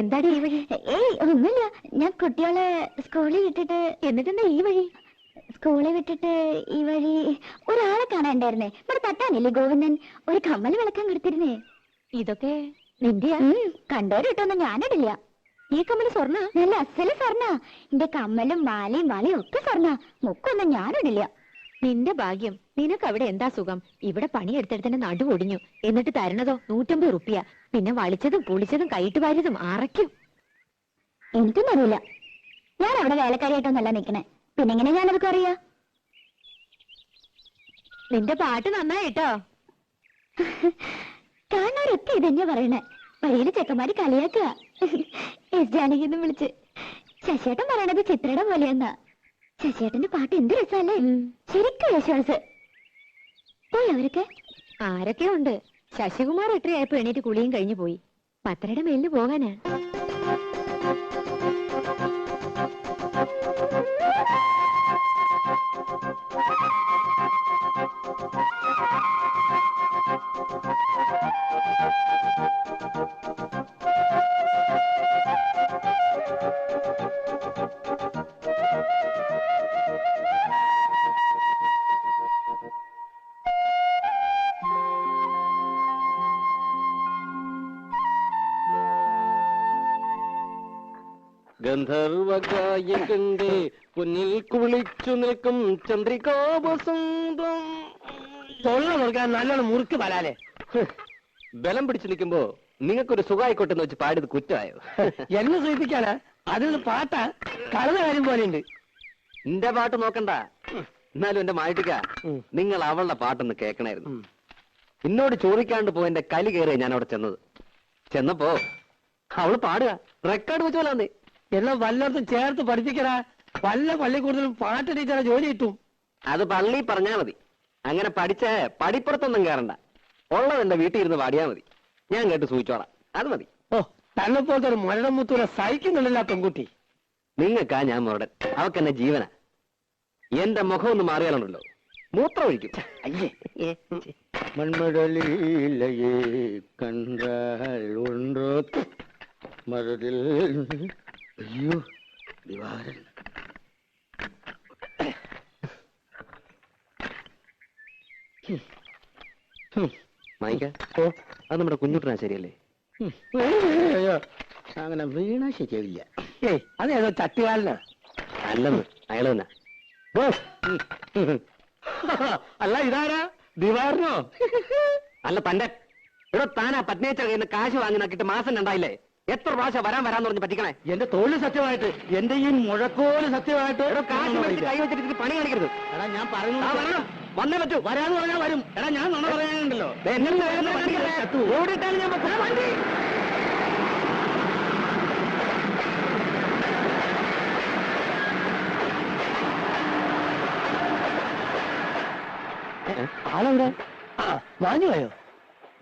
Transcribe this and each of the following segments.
എന്താടി ഈ വഴി? ഏയ് ഒന്നുമില്ല, ഞാൻ കുട്ടികളെ സ്കൂളിൽ വിട്ടിട്ട്. എന്നിട്ടെന്താ ഈ വഴി? സ്കൂളിൽ വിട്ടിട്ട് ഈ വഴി ഒരാളെ കാണാണ്ടായിരുന്നേ. ഇവിടെ തട്ടാനില്ലേ ഗോവിന്ദൻ, ഒരു കമ്മൽ വിളക്കാൻ കൊടുത്തിരുന്നേ. ഇതൊക്കെ നിന്റെയാ? കണ്ടോരിട്ടൊന്നും ഞാനിടില്ല. ഈ കമ്മല് സ്വർണ്ണ? നല്ല അസല് സ്വർണ്ണ. എന്റെ കമ്മലും മാലയും വളയും ഒക്കെ സ്വർണ്ണ. മുക്കൊന്നും ഞാനിടില്ല. നിന്റെ ഭാഗ്യം. നിനക്ക് അവിടെ എന്താ സുഖം? ഇവിടെ പണിയെടുത്തെടുത്തന്നെ നടു ഒടിഞ്ഞു. എന്നിട്ട് തരണതോ 150 റുപ്യ. പിന്നെ വളിച്ചതും പുളിച്ചതും കൈയിട്ട് വാരിയതും അറയ്ക്കും. എനിക്കൊന്നും അറിയില്ല. ഞാൻ അവിടെ വേലക്കാരിയായിട്ടൊന്നല്ല നിക്കണേ. പിന്നെ എങ്ങനെ ഞാനതൊക്കെ അറിയാ? നിന്റെ പാട്ട് നന്നായിട്ടോ. കാണാറൊക്കെ ഇതന്നെയാ പറയണേ. വഴിയില് ചെക്കന്മാര് കളിയാക്കുക. എസ് ജാനകിന്ന് വിളിച്ച്. ശശിയേട്ടൻ പറയണത് ചിത്രയുടെ പോലെയെന്നാ. ശശിയേട്ടന്റെ പാട്ട് എന്ത് രസമല്ലേ? ശരിക്കും യേശുദാസ്. പോയി അവരൊക്കെ? ആരൊക്കെ ഉണ്ട്. ശശികുമാർ എട്ടരയായപ്പോ എണീറ്റ് കുളിയും കഴിഞ്ഞു പോയി. 10:30 മേലിന് പോകാനാ. ഗന്ധർവകായം കണ്ടേ പൊന്നിൽ കുളിച്ചു നിൽക്കും ചന്ദ്രികാവസന്തം. തൊള്ള നോക്കാൻ നല്ലോണം മുറുക്ക് വരാലേ. ബലം പിടിച്ചു നിൽക്കുമ്പോ നിങ്ങൾക്കൊരു സുഖമായിക്കോട്ടെന്ന് വെച്ച് പാടിയത് കുറ്റമായോ? എന്നെ സൂചിപ്പിക്കാനാ? അതിൽ പാട്ടാ കളന്ന കാര്യം പോലെയുണ്ട്. എന്റെ പാട്ട് നോക്കണ്ട. എന്നാലും എന്റെ മായിട്ടിക്ക, നിങ്ങൾ അവളുടെ പാട്ടൊന്ന് കേൾക്കണായിരുന്നു. എന്നോട് ചോദിക്കാണ്ട് പോ എന്റെ കലി കയറിയ ഞാൻ അവിടെ ചെന്നപ്പോ അവള് പാടുക റെക്കോർഡ് വെച്ച് പോലാന്നേ. എല്ലാം വല്ലയിടത്തും ചേർത്ത് പഠിപ്പിക്കടാ. വല്ല പള്ളിക്കൂടുതലും പാട്ട് ടീച്ചറെ ജോലി കിട്ടും. അത് പള്ളി പറഞ്ഞാ മതി. അങ്ങനെ പഠിച്ച പടിപ്പുറത്തൊന്നും കയറണ്ട. ഉള്ളത് എന്റെ വീട്ടിൽ ഇരുന്ന് പാടിയാ മതി. ഞാൻ കേട്ട് സൂചിച്ചോളാം. അത് മതി. ഓ, തന്നെ പോലത്തെ ഒരു മുരടം മുത്തൂരെ സഹിക്കുന്നില്ല പെൺകുട്ടി. നിങ്ങൾക്കാ ഞാൻ മുരടൻ, അവക്കെന്നെ ജീവന. എന്റെ മുഖം ഒന്ന് മാറിയാലുണ്ടല്ലോ മൂത്രം ഒഴിക്കും. അയ്യേ മൺമടലിലയെ കണ്ടാൽ ഒன்றോ മരതിൽ. അയ്യോ ദിവാരൻ. മായിക്ക, അത് നമ്മുടെ കുഞ്ഞുട്ടനാ ശരിയല്ലേ? അങ്ങനെ വീണ ശരിയാവില്ല. ഏയ്, അതേതോ ചട്ടുകാലനാ. അല്ലെന്ന് അയാൾ തന്നെ. അല്ല, ഇതാരാ? ദിവാരനോ? അല്ല തന്റെ. ഇവിടെ താനാ പത്നേച്ച കയ്യിൽ നിന്ന് കാശ് വാങ്ങി നോക്കിയിട്ട് മാസം രണ്ടായില്ലേ? എത്ര പ്രാവശ്യം വരാന്ന് പറഞ്ഞ് പറ്റിക്കണേ? എന്റെ തോല് സത്യമായിട്ട്, എന്റെ ഈ മുഴക്കോല് സത്യമായിട്ട്. കാശ് മേടിച്ച് കൈ വെച്ചിട്ട് പണി കാണിക്കരുത്. എടാ, ഞാൻ പറഞ്ഞു വന്നേ പറ്റൂ. വരാന്ന് പറഞ്ഞാൽ വരും. എടാ, ഞാൻ നുണ പറയാനുണ്ടല്ലോ. ഓടിയിട്ടാണ് ഞാൻ വണ്ടി. ആളെവിടെ? മാഞ്ഞു പോയോ?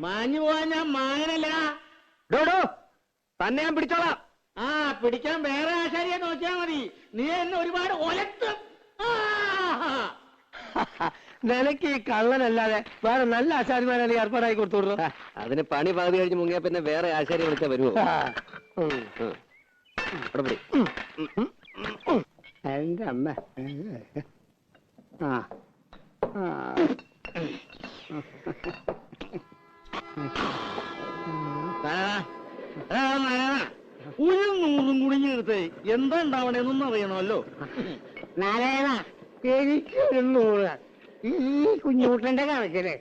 മാഞ്ഞു പോവാൻ ഞാൻ മാങ്ങനല്ല. ഡോഡോ, തന്നെ ഞാൻ പിടിച്ചോളാം. ആ, പിടിക്കാൻ വേറെ ആശാരിയെ നോക്കിയാ മതി. നീ എന്നെ ഒരുപാട് ഒലത്തും. നിനക്ക് ഈ കള്ളനല്ലാതെ വേറെ നല്ല ആശാരിമാരെ ഏർപ്പാടായി കൊടുത്തു. അതിന് പണി പകുതി കഴിഞ്ഞ് മുങ്ങിയ പിന്നെ വേറെ ആശാരി വിളിച്ചാ വരുമോ? എന്റെ അമ്മ. ആ ഒരു 100 കുടുങ്ങിയെടുത്ത് എന്താ ഉണ്ടാവണേന്നൊന്നും അറിയണമല്ലോ. നാരായണ, എനിക്ക് 100. ഈ കുഞ്ഞൂട്ടന്റെ കണക്കില്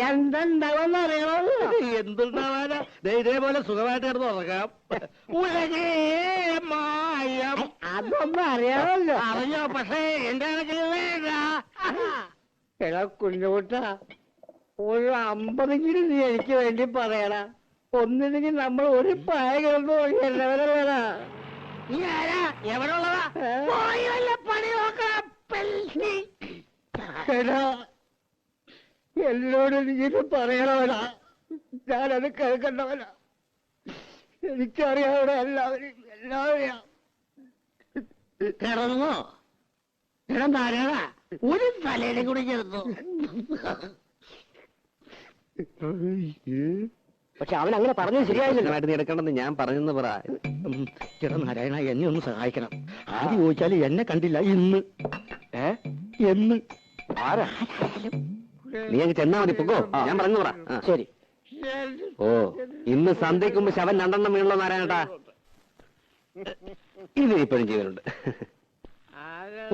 എന്തുണ്ടാവെന്ന് അറിയണമല്ലോ. എന്തുണ്ടാവാനാ? ഇതേപോലെ സുഖമായിട്ട് കിടന്ന് ഉറങ്ങാം. അതൊന്നും അറിയാമല്ലോ. അറിഞ്ഞോ? പക്ഷേ എന്റെ കണക്കിൽ വേണ്ട. എടാ കുഞ്ഞൂട്ട, ഒരു 50 നീ എനിക്ക് വേണ്ടി പറയണ. ഒന്നില്ലെങ്കിൽ നമ്മൾ ഒരു പായ കിടന്നു എല്ലാവരും. നീ ആരാ? എവിടെ ഉള്ളതാ? പണി നോക്കാം. എടാ, എന്നോട് നീത് പറയണവനാ. ഞാനത് കേൾക്കണ്ടവനാ. എനിക്കറിയാവിടെ എല്ലാവരെയും. കിടന്നോ? എടാ നാരായണ, ഒരു തലയിലും കൂടി കിടന്നു. പക്ഷെ അവൻ അങ്ങനെ പറഞ്ഞത് ശരിയായില്ലല്ലോ. നീ എടുക്കണമെന്ന് ഞാൻ പറഞ്ഞെന്ന് പറ. ചേട്ടാ നാരായണ, എന്നെ ഒന്ന് സഹായിക്കണം. ആദ്യം ചോദിച്ചാല് എന്നെ കണ്ടില്ല ഇന്ന്. എന്ന് ആരാ? നീ അങ്ങ് ചെന്നാ മതി. പൊക്കോ, ഞാൻ പറഞ്ഞു പറ. ശരി. ഓ, ഇന്ന് സന്ധ്യയ്ക്ക് മുമ്പ് ശവൻ 2 വീണല്ലോ നാരായണേട്ടാ. ഇത് ഇപ്പോഴും ജീവനുണ്ട്.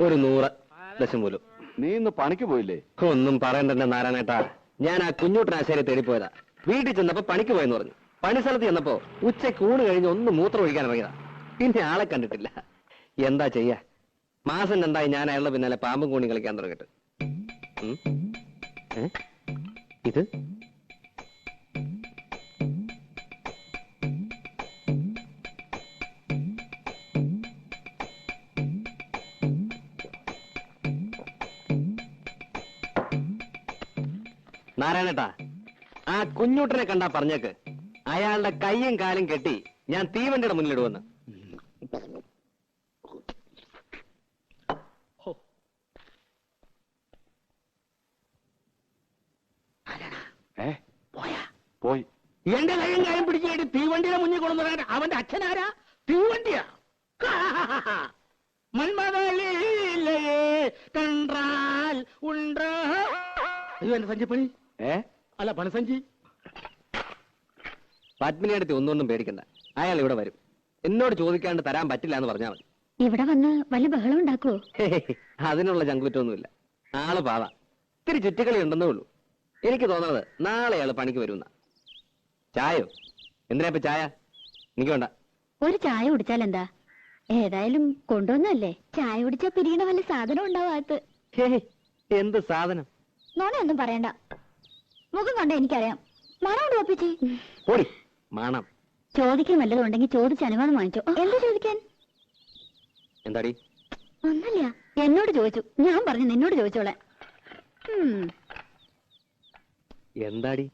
ഒരു 100 ദശമൂലം. നീ ഇന്ന് പണിക്ക് പോയില്ലേ? ഒന്നും പറയണ്ടെന്നെ നാരായണേട്ടാ. ഞാൻ ആ കുഞ്ഞൂട്ടനാശാരി തേടിപ്പോയതാ. വീട്ടിൽ ചെന്നപ്പോ പണിക്ക് പോയെന്ന് പറഞ്ഞു. പണിസ്ഥലത്ത് ചെന്നപ്പോ ഉച്ചയ്ക്ക് ഊണ് കഴിഞ്ഞ് ഒന്ന് മൂത്രം ഒഴിക്കാൻ ഇറങ്ങിയതാ. പിന്നെ ആളെ കണ്ടിട്ടില്ല. എന്താ ചെയ്യാ? മാസം 2 ഞാൻ അയാളുടെ പിന്നാലെ പാമ്പും കൂണി കളിക്കാൻ തുടങ്ങിട്ട്. ഇത് നാരായണേട്ടാ, ആ കുഞ്ഞൂട്ടനെ കണ്ടാ പറഞ്ഞേക്ക് അയാളുടെ കയ്യും കാലും കെട്ടി ഞാൻ തീവണ്ടിയുടെ മുന്നിലിടുവെന്ന്. പോയി. എന്റെ കയ്യും കാര്യം പിടിച്ചിട്ട് തീവണ്ടിയുടെ മുന്നിൽ കൊണ്ടുവരാൻ അവന്റെ അച്ഛനാരാ? തീവണ്ടിയാ? മന്മതലേ കണ്ടാൽ ഉണ്ടോ? അയ്യോ, എന്റെ സഞ്ചിപ്പണി. അല്ല, പണസഞ്ചി. പത്മിനിയടുത്ത് ഒന്നും പേടിക്കണ്ട. അയാൾ ഇവിടെ വരും. എന്നോട് ചോദിക്കാണ്ട് തരാൻ പറ്റില്ല എന്ന് പറഞ്ഞാൽ മതി. ഇവിടെ വന്ന് വല്ല ബഹളം ഉണ്ടാക്കുവോ? അതിനുള്ള ചങ്കുറ്റൊന്നുമില്ല. ആള് പാവാ. ഇത്തിരി ചുറ്റിക്കളി ഉണ്ടെന്നേ ഉള്ളൂ. എനിക്ക് തോന്നുന്നത് നാളെ അയാൾ പണിക്ക് വരുന്ന. ചായോ? എന്തിനാ ഇപ്പൊ ചായ? എനിക്ക് വേണ്ട. ഒരു ചായ കുടിച്ചാൽ എന്താ? ഏതായാലും കൊണ്ടുവന്നല്ലേ. ചായ കുടിച്ചാൽ പിരിയണ വല്ല സാധനം ഉണ്ടാവാത്ത. എന്ത് സാധനം? നോണയൊന്നും പറയണ്ട. മുഖം കണ്ട എനിക്കറിയാം. മണം ഉറപ്പിച്ചേ. ഓടി മാണം. ചോദിക്കാൻ വല്ലതും ഉണ്ടെങ്കിൽ ചോദിച്ച് അനുവാദം വാങ്ങിച്ചോ. എന്താ ചോദിക്കാൻ? എന്താടി? ഒന്നല്ല, എന്നോട് ചോദിച്ചു. ഞാൻ പറഞ്ഞു നിന്നോട് ചോദിച്ചോളെ. എന്താടി?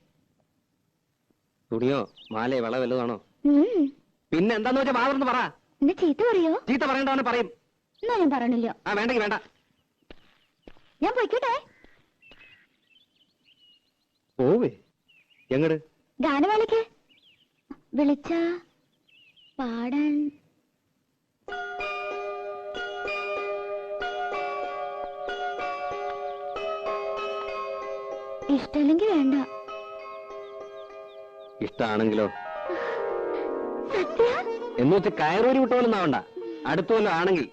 തുണിയോ മാലയോ വള വല്ലതാണോ? പിന്നെ എന്താന്ന് വെച്ചാ വാർന്ന് പറ. എന്നെ ചീത്ത പറയോ? ചീത്ത പറയണ്ടവനെ പറയും. എന്നാ ഞാൻ പറയണില്ല. വേണ്ടെങ്കിൽ വേണ്ട. ഞാൻ പോയിക്കോട്ടെ. പോവേ? എങ്ങട്? ഗാനമേളയ്ക്ക്. വിളിച്ച പാടാൻ. ഇഷ്ടല്ലെങ്കിൽ വേണ്ട. ഇഷ്ടാണെങ്കിലോ? സത്യ? എന്ന് വെച്ച് കയറൂരി വിട്ടോലൊന്നാവണ്ട. അടുത്തു വല്ല ആണെങ്കിൽ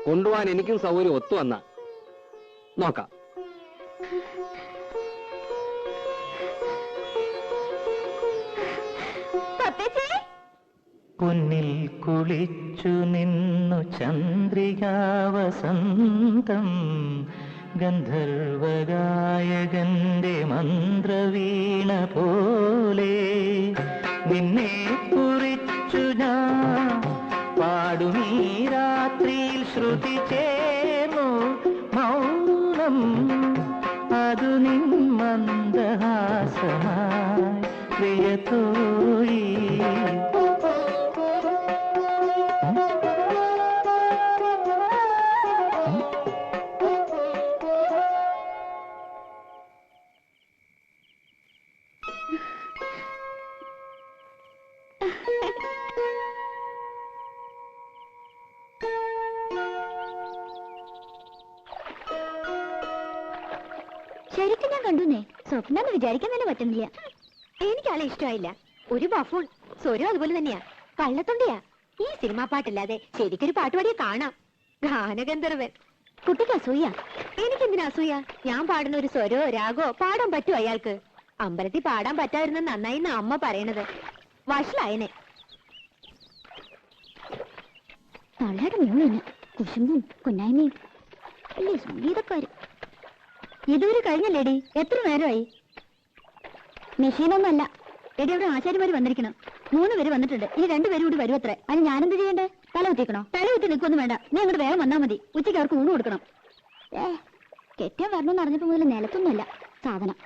കൊണ്ടുപോകാൻ എനിക്കും സൗകര്യം ഒത്തു വന്നാ നോക്കാം. പൊന്നിൽ കുളിച്ചു നിന്നു ചന്ദ്രികാവസന്തം, ഗന്ധർവഗായകന്റെ മന്ത്രവീണ പോലെ നിന്നെ കുറിച്ചു ഞാൻ പാടുമീ രാത്രിയിൽ. ശ്രുതി ചേർന്നു മൗനം, അതു നിൻ മന്ദഹാസമായി പ്രിയതോഴി. ശരിക്കും ഞാൻ കണ്ടുന്നേ. സ്വപ്നം വിചാരിക്കാൻ തന്നെ പറ്റുന്നില്ല. എനിക്കാളെ ഇഷ്ടമായില്ല. ഒരു ബഫൂൺ. സ്വരം അതുപോലെ തന്നെയാ. കള്ളത്തൊണ്ടിയാ. ഈ സിനിമാ പാട്ടില്ലാതെ ശരിക്കൊരു പാട്ടുപാടിയെ കാണാം. ഗാനഗന്ധർവൻ. കുട്ടിക്ക് അസൂയ. എനിക്കെന്തിനാ അസൂയ? ഞാൻ പാടുന്ന ഒരു സ്വരോ രാഗോ പാടാൻ പറ്റുമോ അയാൾക്ക്? അമ്പലത്തിൽ പാടാൻ പറ്റാതിരുന്ന നന്നായി അമ്മ പറയണത്. വഷളായനെ. തള്ളയുടെ മൂളിന് കുശുമ്പും കുന്നായ്മയും അല്ലേ സംഗീതക്കാര്. ഇതുവരെ കഴിഞ്ഞല്ലേടി? എത്ര നേരമായി? മെഷീനൊന്നുമല്ല എടി. അവിടെ ആശാരിമാര് വന്നിരിക്കണം. 3 പേര് വന്നിട്ടുണ്ട്. ഇനി 2 പേരും കൂടി വരും അത്രേ. അതിന് ഞാനെന്ത് ചെയ്യണ്ടേ? തല കുത്തിക്കണോ? തല കുത്തി നിൽക്കൊന്നും വേണ്ട. നീ അങ്ങോട്ട് വേഗം വന്നാൽ മതി. ഉച്ചയ്ക്ക് അവർക്ക് ഊണ് കൊടുക്കണം. കെട്ടിയാൻ വരണമെന്ന് അറിഞ്ഞപ്പോ മുതൽ നിലത്തൊന്നുമല്ല സാധനം.